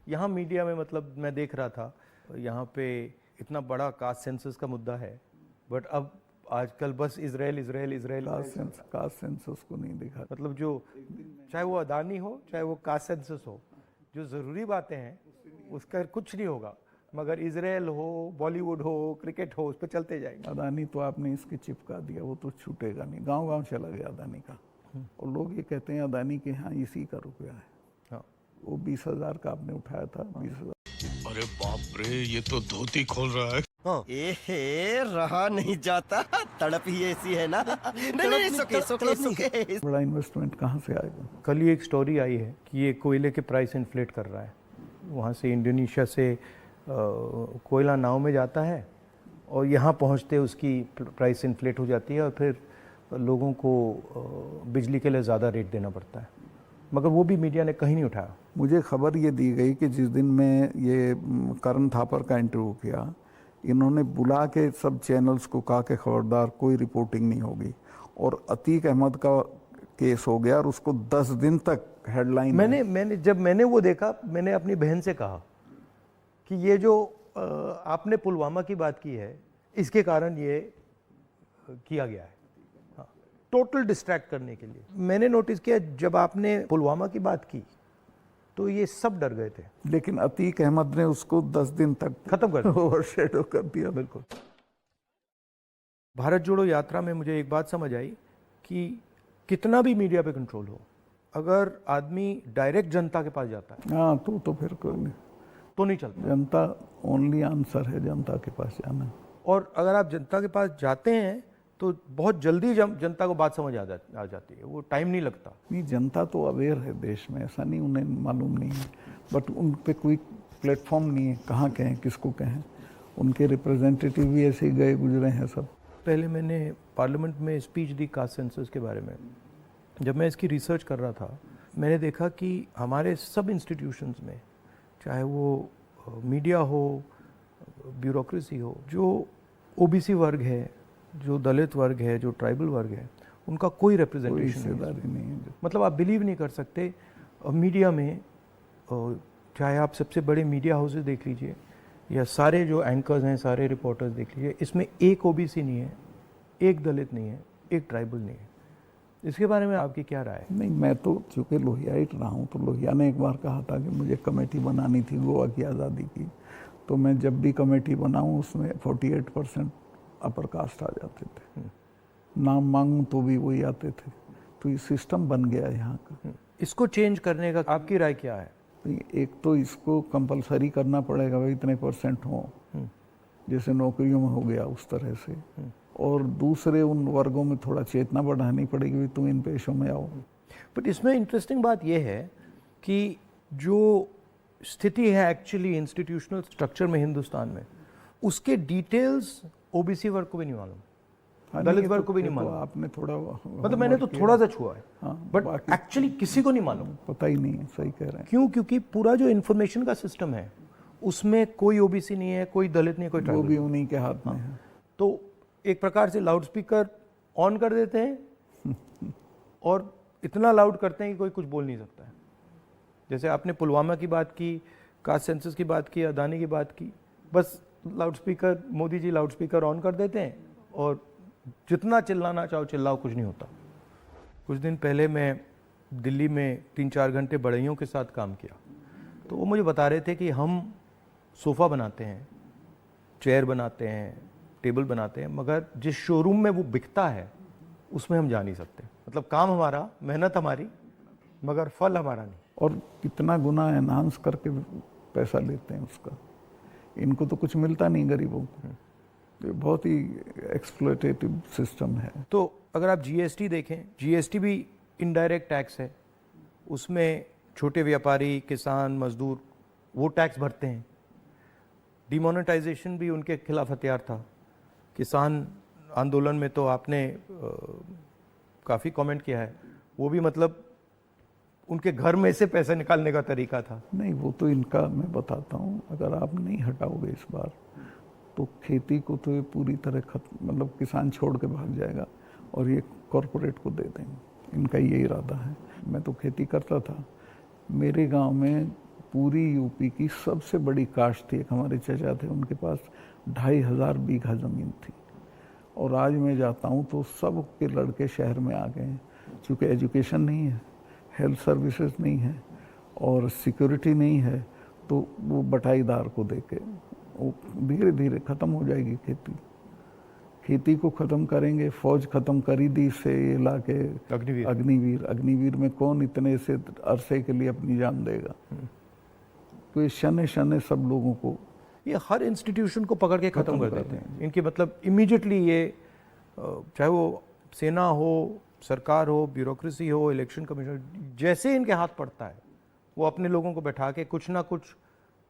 यहाँ मीडिया में मतलब मैं देख रहा था, यहाँ पे इतना बड़ा कास्ट सेंसस का मुद्दा है, बट अब आजकल बस Israel Israel Israel caste census को नहीं दिखा। मतलब जो चाहे वो अदानी हो चाहे वो कास्ट सेंसस हो, जो ज़रूरी बातें हैं उसका कुछ नहीं होगा, मगर इजराइल हो, बॉलीवुड हो, क्रिकेट हो, उस पर चलते जाएंगे। अदानी तो आपने इसके चिपका दिया, वो तो छूटेगा नहीं, गांव गांव चला गया अदानी का। और लोग ये कहते हैं अदानी के यहाँ इसी का रुपया है। हाँ, वो 20,000 का आपने उठाया था, 20,000। अरे बाप रे, ये तो धोती खोल रहा है। एहे, रहा नहीं जाता, तड़प ही ऐसी है ना। नहीं, सुके। बड़ा इन्वेस्टमेंट कहाँ से आएगा? कल ही एक स्टोरी आई है कि ये कोयले के प्राइस इन्फ्लेट कर रहा है। वहाँ से इंडोनेशिया से कोयला नाव में जाता है और यहाँ पहुँचते उसकी प्राइस इन्फ्लेट हो जाती है और फिर लोगों को बिजली के लिए ज़्यादा रेट देना पड़ता है, मगर वो भी मीडिया ने कहीं नहीं उठाया। मुझे खबर ये दी गई कि जिस दिन मैं ये करण थापर का इंटरव्यू किया, इन्होंने बुला के सब चैनल्स को कहा कि खबरदार कोई रिपोर्टिंग नहीं होगी, और अतीक अहमद का केस हो गया और उसको 10 दिन तक हेडलाइन। मैंने वो देखा, मैंने अपनी बहन से कहा कि ये जो आपने पुलवामा की बात की है, इसके कारण ये किया गया है, हाँ, टोटल डिस्ट्रैक्ट करने के लिए। मैंने नोटिस किया जब आपने पुलवामा की बात की तो ये सब डर गए थे, लेकिन अतीक अहमद ने उसको 10 दिन तक खत्म कर दिया, ओवरशैडो कर दिया। बिल्कुल। भारत जोड़ो यात्रा में मुझे एक बात समझ आई कि कितना भी मीडिया पे कंट्रोल हो, अगर आदमी डायरेक्ट जनता के पास जाता है, हाँ, तो फिर कोई नहीं, तो नहीं चलता। जनता ओनली आंसर है, जनता के पास जाना। और अगर आप जनता के पास जाते हैं तो बहुत जल्दी जनता को बात समझ आ जाती है, वो टाइम नहीं लगता। नहीं, जनता तो अवेयर है देश में, ऐसा नहीं उन्हें मालूम नहीं है, बट उन पे कोई प्लेटफॉर्म नहीं है, कहाँ कहें, किसको कहें। उनके रिप्रेजेंटेटिव भी ऐसे ही गए गुजरे हैं सब। पहले मैंने पार्लियामेंट में स्पीच दी कास्ट सेंसस के बारे में। जब मैं इसकी रिसर्च कर रहा था, मैंने देखा कि हमारे सब इंस्टीट्यूशंस में, चाहे वो मीडिया हो, ब्यूरोक्रेसी हो, जो ओबीसी वर्ग है, जो दलित वर्ग है, जो ट्राइबल वर्ग है, उनका कोई रिप्रेजेंटेशन नहीं है। मतलब आप बिलीव नहीं कर सकते, मीडिया में चाहे आप सबसे बड़े मीडिया हाउसेस देख लीजिए या सारे जो एंकर्स हैं, सारे रिपोर्टर्स देख लीजिए, इसमें एक ओबीसी नहीं है, एक दलित नहीं है, एक ट्राइबल नहीं है। इसके बारे में आपकी क्या राय है? नहीं, मैं तो चूँकि लोहियाइट रहा हूँ, तो लोहिया ने एक बार कहा था कि मुझे कमेटी बनानी थी गोवा की आज़ादी की, तो मैं जब भी कमेटी बनाऊँ उसमें 48% अपर कास्ट आ जाते थे, नाम मांगूं तो भी वही आते थे। तो ये सिस्टम बन गया यहाँ का। इसको चेंज करने का आपकी राय क्या है? एक तो इसको कंपलसरी करना पड़ेगा, भाई इतने % हो, जैसे नौकरियों में हो गया उस तरह से। और दूसरे उन वर्गों में थोड़ा चेतना बढ़ानी पड़ेगी, भाई तुम इन पेशों में आओ। बट इसमें इंटरेस्टिंग बात यह है कि जो स्थिति है एक्चुअली इंस्टीट्यूशनल स्ट्रक्चर में हिंदुस्तान में, उसके डिटेल्स ओबीसी वर्ग को भी नहीं मालूम, दलित वर्ग को भी नहीं मालूम। आपने थोड़ा, मतलब मैंने तो थोड़ा सा छुआ है, बट एक्चुअली किसी को नहीं मालूम, पता ही नहीं है। सही कह रहे हैं। क्यों? क्योंकि पूरा जो इन्फॉर्मेशन का सिस्टम है उसमें कोई ओबीसी नहीं है, कोई दलित नहीं, कोई ट्राइबल, वो भी उन्हीं के हाथ में है। तो एक प्रकार से लाउड स्पीकर ऑन कर देते हैं और इतना लाउड करते हैं कि कोई कुछ बोल नहीं सकता है। जैसे आपने पुलवामा की बात की, कास्ट सेंसस की बात की, अदानी की बात की, बस loud speaker, Modi ji loud speaker on कर देते हैं और जितना चिल्लाना चाहो चिल्लाओ, कुछ नहीं होता। कुछ दिन पहले मैं दिल्ली में 3-4 घंटे बढ़इयों के साथ काम किया, तो वो मुझे बता रहे थे कि हम सोफ़ा बनाते हैं, चेयर बनाते हैं, टेबल बनाते हैं, मगर जिस शोरूम में वो बिकता है उसमें हम जा नहीं सकते। मतलब काम हमारा, मेहनत हमारी, मगर फल हमारा नहीं। और कितना गुना एनहांस करके पैसा लेते हैं उसका। इनको तो कुछ मिलता नहीं गरीबों को। ये बहुत ही एक्सप्लॉयटेटिव सिस्टम है। तो अगर आप जीएसटी देखें, जीएसटी भी इनडायरेक्ट टैक्स है, उसमें छोटे व्यापारी, किसान, मजदूर वो टैक्स भरते हैं। डिमोनेटाइजेशन भी उनके खिलाफ हथियार था। किसान आंदोलन में तो आपने काफ़ी कमेंट किया है, वो भी मतलब उनके घर में से पैसे निकालने का तरीका था। नहीं, वो तो इनका मैं बताता हूँ, अगर आप नहीं हटाओगे इस बार तो खेती को तो ये पूरी तरह खत्म, मतलब किसान छोड़ के भाग जाएगा और ये कॉरपोरेट को दे देंगे। इनका ये इरादा है। मैं तो खेती करता था, मेरे गांव में पूरी यूपी की सबसे बड़ी काश्त थी। एक हमारे चचा थे, उनके पास 2500 बीघा ज़मीन थी। और आज मैं जाता हूँ तो सब के लड़के शहर में आ गए हैं, क्योंकि एजुकेशन नहीं है, हेल्थ सर्विसेज नहीं है और सिक्योरिटी नहीं है। तो वो बटाईदार को देके वो धीरे धीरे ख़त्म हो जाएगी खेती। खेती को ख़त्म करेंगे, फौज ख़त्म करी दी से ये ला के अग्निवीर में कौन इतने से अरसे के लिए अपनी जान देगा। तो ये शने शने सब लोगों को, ये हर इंस्टीट्यूशन को पकड़ के ख़त्म कर देते हैं। इनकी मतलब इमीडिएटली ये चाहे वो सेना हो, सरकार हो, ब्यूरोक्रेसी हो, इलेक्शन कमीशन, जैसे इनके हाथ पड़ता है वो अपने लोगों को बैठा के कुछ ना कुछ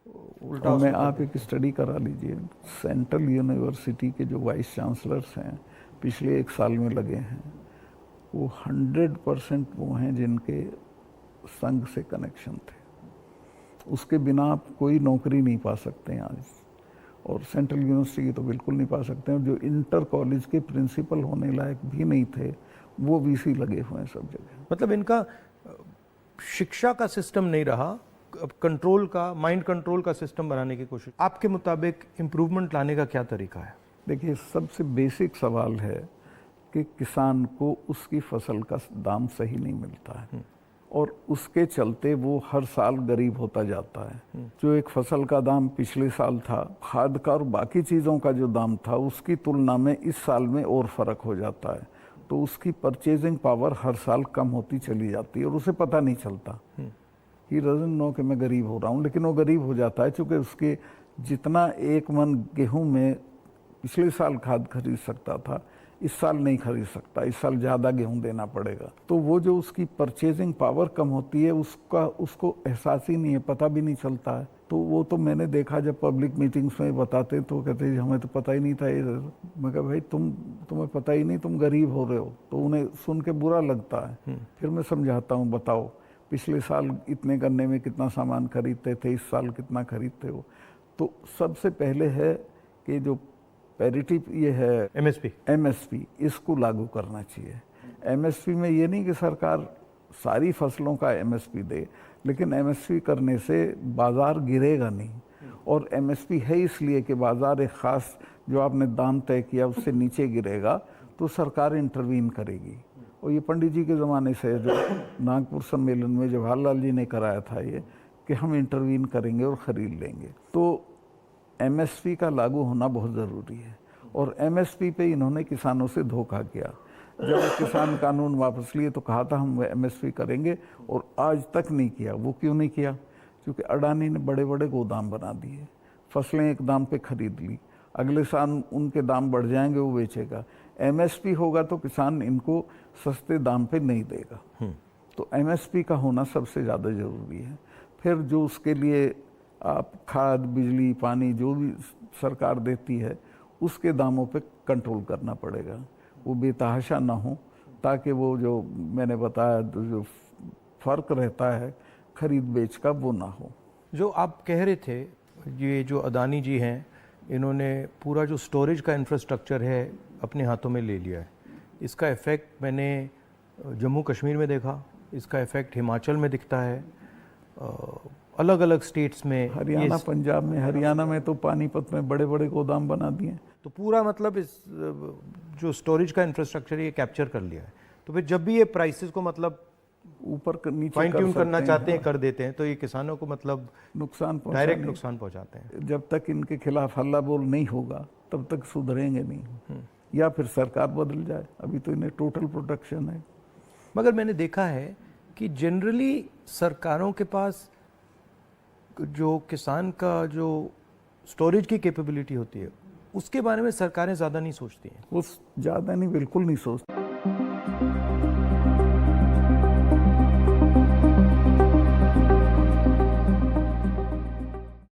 उल्टा। मैं आप एक स्टडी करा लीजिए, सेंट्रल यूनिवर्सिटी के जो वाइस चांसलर्स हैं पिछले 1 साल में लगे हैं, वो 100% वो हैं जिनके संघ से कनेक्शन थे। उसके बिना आप कोई नौकरी नहीं पा सकते हैं आज, और सेंट्रल यूनिवर्सिटी की तो बिल्कुल नहीं पा सकते हैं। जो इंटर कॉलेज के प्रिंसिपल होने लायक भी नहीं थे, वो वीसी लगे हुए हैं सब जगह। मतलब इनका शिक्षा का सिस्टम नहीं रहा, कंट्रोल का, माइंड कंट्रोल का सिस्टम बनाने की कोशिश। आपके मुताबिक इम्प्रूवमेंट लाने का क्या तरीका है? देखिए, सबसे बेसिक सवाल है कि किसान को उसकी फसल का दाम सही नहीं मिलता है और उसके चलते वो हर साल गरीब होता जाता है। जो एक फसल का दाम पिछले साल था, खाद का और बाकी चीज़ों का जो दाम था, उसकी तुलना में इस साल में और फ़र्क हो जाता है। तो उसकी परचेजिंग पावर हर साल कम होती चली जाती है और उसे पता नहीं चलता। ही डजंट नो कि मैं गरीब हो रहा हूँ, लेकिन वो गरीब हो जाता है क्योंकि उसके जितना 1 मन गेहूं में पिछले साल खाद खरीद सकता था, इस साल नहीं खरीद सकता, इस साल ज़्यादा गेहूं देना पड़ेगा। तो वो जो उसकी परचेजिंग पावर कम होती है, उसको एहसास ही नहीं है, पता भी नहीं चलता है। तो वो तो मैंने देखा, जब पब्लिक मीटिंग्स में बताते तो कहते हैं हमें तो पता ही नहीं था ये। मैं कहा भाई तुम्हें पता ही नहीं, तुम गरीब हो रहे हो। तो उन्हें सुन के बुरा लगता है। फिर मैं समझाता हूँ, बताओ पिछले साल इतने गन्ने में कितना सामान खरीदते थे, इस साल कितना खरीदते हो। तो सबसे पहले है कि जो पैरिटी ये है एमएसपी, इसको लागू करना चाहिए। एमएसपी में ये नहीं कि सरकार सारी फसलों का एमएसपी दे, लेकिन एमएसपी करने से बाज़ार गिरेगा नहीं। और एमएसपी है इसलिए कि बाज़ार एक ख़ास जो आपने दाम तय किया उससे नीचे गिरेगा तो सरकार इंटरवीन करेगी। और ये पंडित जी के ज़माने से जो नागपुर सम्मेलन में जवाहरलाल जी ने कराया था ये, कि हम इंटरवीन करेंगे और ख़रीद लेंगे। तो एमएसपी का लागू होना बहुत ज़रूरी है। और एमएसपी पे इन्होंने किसानों से धोखा किया। जब किसान कानून वापस लिए तो कहा था हम एमएसपी करेंगे, और आज तक नहीं किया। वो क्यों नहीं किया? क्योंकि अडानी ने बड़े बड़े गोदाम बना दिए, फसलें एक दाम पे खरीद ली, अगले साल उनके दाम बढ़ जाएंगे, वो बेचेगा। एमएसपी होगा तो किसान इनको सस्ते दाम पे नहीं देगा। तो एमएसपी का होना सबसे ज़्यादा ज़रूरी है। फिर जो उसके लिए आप खाद, बिजली, पानी जो भी सरकार देती है, उसके दामों पे कंट्रोल करना पड़ेगा, वो बेतहाशा ना हो, ताकि वो जो मैंने बताया जो फ़र्क रहता है खरीद बेच का, वो ना हो। जो आप कह रहे थे, ये जो अदानी जी हैं, इन्होंने पूरा जो स्टोरेज का इंफ्रास्ट्रक्चर है अपने हाथों में ले लिया है। इसका इफ़ेक्ट मैंने जम्मू कश्मीर में देखा, इसका इफ़ेक्ट हिमाचल में दिखता है, अलग अलग स्टेट्स में, हरियाणा, पंजाब में। हरियाणा में तो पानीपत में बड़े बड़े गोदाम बना दिए। तो पूरा मतलब इस जो स्टोरेज का इंफ्रास्ट्रक्चर ये कैप्चर कर लिया है। तो फिर जब भी ये प्राइसेस को मतलब ऊपर नीचे फाइन ट्यून करना चाहते हैं, कर देते हैं, तो ये किसानों को मतलब नुकसान, डायरेक्ट नुकसान पहुंचाते हैं। जब तक इनके खिलाफ हल्ला बोल नहीं होगा तब तक सुधरेंगे नहीं, या फिर सरकार बदल जाए। अभी तो इन्हें टोटल प्रोटेक्शन है। मगर मैंने देखा है कि जनरली सरकारों के पास जो किसान का जो स्टोरेज की कैपेबिलिटी होती है, उसके बारे में सरकारें ज़्यादा नहीं सोचती हैं। वो ज़्यादा नहीं, बिल्कुल नहीं सोचती।